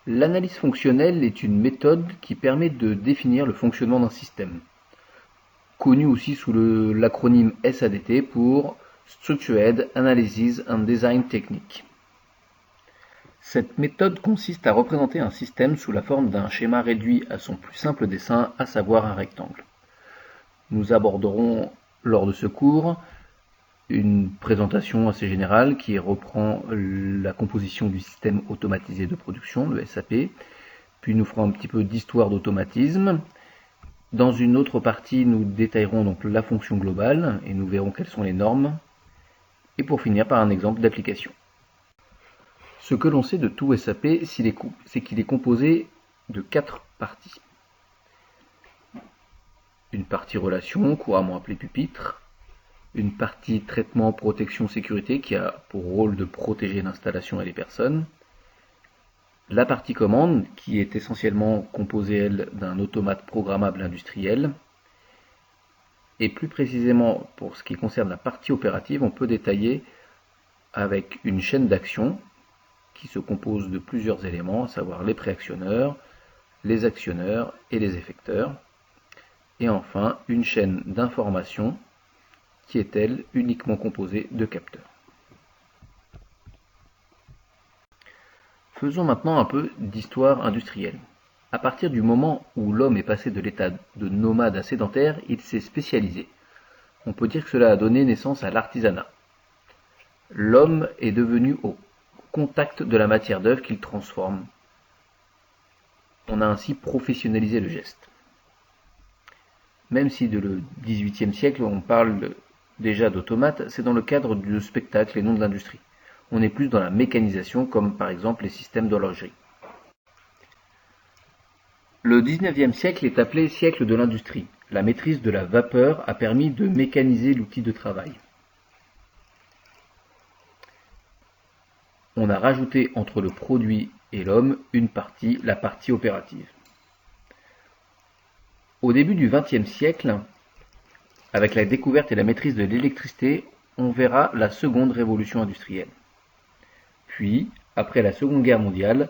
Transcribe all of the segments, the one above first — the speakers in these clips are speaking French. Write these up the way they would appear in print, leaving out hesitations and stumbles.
L'analyse fonctionnelle est une méthode qui permet de définir le fonctionnement d'un système, connu aussi sous l'acronyme SADT pour Structured Analysis and Design Technique. Cette méthode consiste à représenter un système sous la forme d'un schéma réduit à son plus simple dessin, à savoir un rectangle. Nous aborderons lors de ce cours une présentation assez générale qui reprend la composition du système automatisé de production, le SAP, puis nous ferons un petit peu d'histoire d'automatisme. Dans une autre partie, nous détaillerons donc la fonction globale et nous verrons quelles sont les normes, et pour finir par un exemple d'application. Ce que l'on sait de tout SAP, c'est qu'il est composé de 4 parties. Une partie relation, couramment appelée pupitre, une partie traitement, protection, sécurité qui a pour rôle de protéger l'installation et les personnes, la partie commande qui est essentiellement composée elle d'un automate programmable industriel, et plus précisément pour ce qui concerne la partie opérative, on peut détailler avec une chaîne d'action qui se compose de plusieurs éléments, à savoir les préactionneurs, les actionneurs et les effecteurs, et enfin une chaîne d'information qui est elle uniquement composée de capteurs. Faisons maintenant un peu d'histoire industrielle. À partir du moment où l'homme est passé de l'état de nomade à sédentaire, il s'est spécialisé. On peut dire que cela a donné naissance à l'artisanat. L'homme est devenu au contact de la matière d'œuvre qu'il transforme. On a ainsi professionnalisé le geste. Même si de le XVIIIe siècle on parle déjà d'automates, c'est dans le cadre du spectacle et non de l'industrie. On est plus dans la mécanisation, comme par exemple les systèmes d'horlogerie. Le XIXe siècle est appelé siècle de l'industrie. La maîtrise de la vapeur a permis de mécaniser l'outil de travail. On a rajouté entre le produit et l'homme une partie, la partie opérative. Au début du XXe siècle, avec la découverte et la maîtrise de l'électricité, on verra la seconde révolution industrielle. Puis, après la Seconde Guerre mondiale,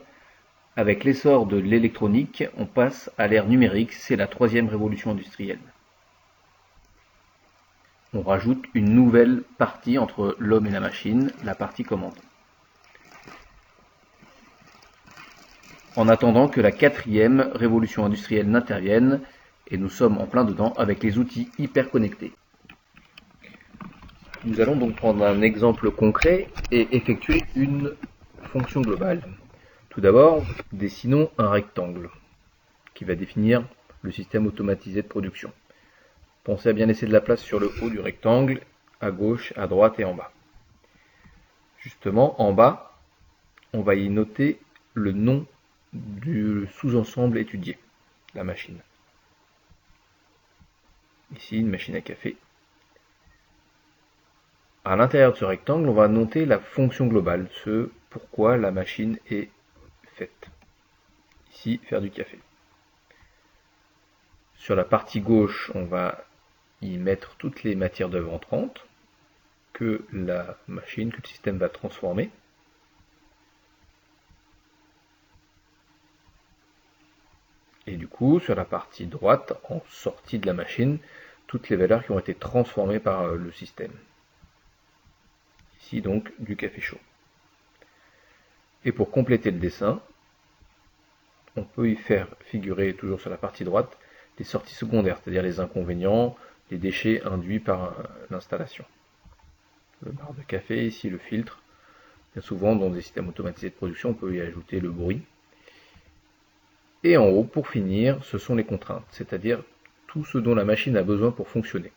avec l'essor de l'électronique, on passe à l'ère numérique, c'est la troisième révolution industrielle. On rajoute une nouvelle partie entre l'homme et la machine, la partie commande. En attendant que la quatrième révolution industrielle n'intervienne, et nous sommes en plein dedans avec les outils hyper connectés. Nous allons donc prendre un exemple concret et effectuer une fonction globale. Tout d'abord, dessinons un rectangle qui va définir le système automatisé de production. Pensez à bien laisser de la place sur le haut du rectangle, à gauche, à droite et en bas. Justement, en bas, on va y noter le nom du sous-ensemble étudié, la machine. Ici, une machine à café. À l'intérieur de ce rectangle, on va noter la fonction globale, ce pourquoi la machine est faite. Ici, faire du café. Sur la partie gauche, on va y mettre toutes les matières d'œuvre entrantes que la machine, que le système va transformer. Et du coup, sur la partie droite, en sortie de la machine, toutes les valeurs qui ont été transformées par le système. Ici donc du café chaud. Et pour compléter le dessin, on peut y faire figurer, toujours sur la partie droite, les sorties secondaires, c'est-à-dire les inconvénients, les déchets induits par l'installation. Le bar de café, ici le filtre. Bien souvent, dans des systèmes automatisés de production, on peut y ajouter le bruit. Et en haut, pour finir, ce sont les contraintes, c'est-à-dire tout ce dont la machine a besoin pour fonctionner.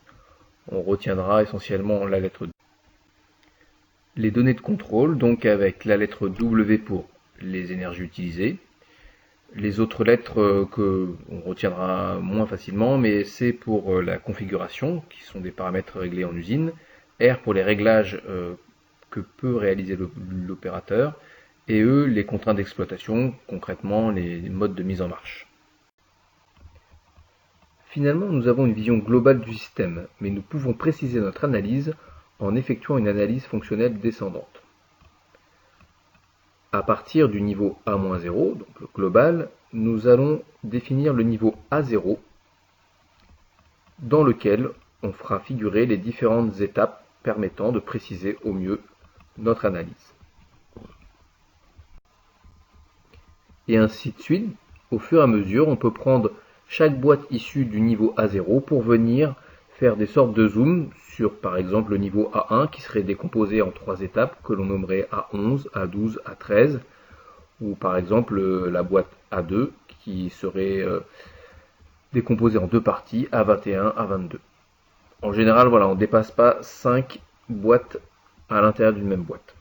On retiendra essentiellement la lettre D. Les données de contrôle, donc avec la lettre W pour les énergies utilisées. Les autres lettres que on retiendra moins facilement, mais c'est pour la configuration, qui sont des paramètres réglés en usine. R pour les réglages que peut réaliser l'opérateur. Et E, les contraintes d'exploitation, concrètement les modes de mise en marche. Finalement, nous avons une vision globale du système, mais nous pouvons préciser notre analyse en effectuant une analyse fonctionnelle descendante. À partir du niveau A-0, donc le global, nous allons définir le niveau A0 dans lequel on fera figurer les différentes étapes permettant de préciser au mieux notre analyse. Et ainsi de suite, au fur et à mesure, on peut prendre chaque boîte issue du niveau A0 pour venir faire des sortes de zoom sur par exemple le niveau A1 qui serait décomposé en 3 étapes que l'on nommerait A11, A12, A13, ou par exemple la boîte A2 qui serait décomposée en 2 parties, A21, A22. En général, voilà, on ne dépasse pas 5 boîtes à l'intérieur d'une même boîte.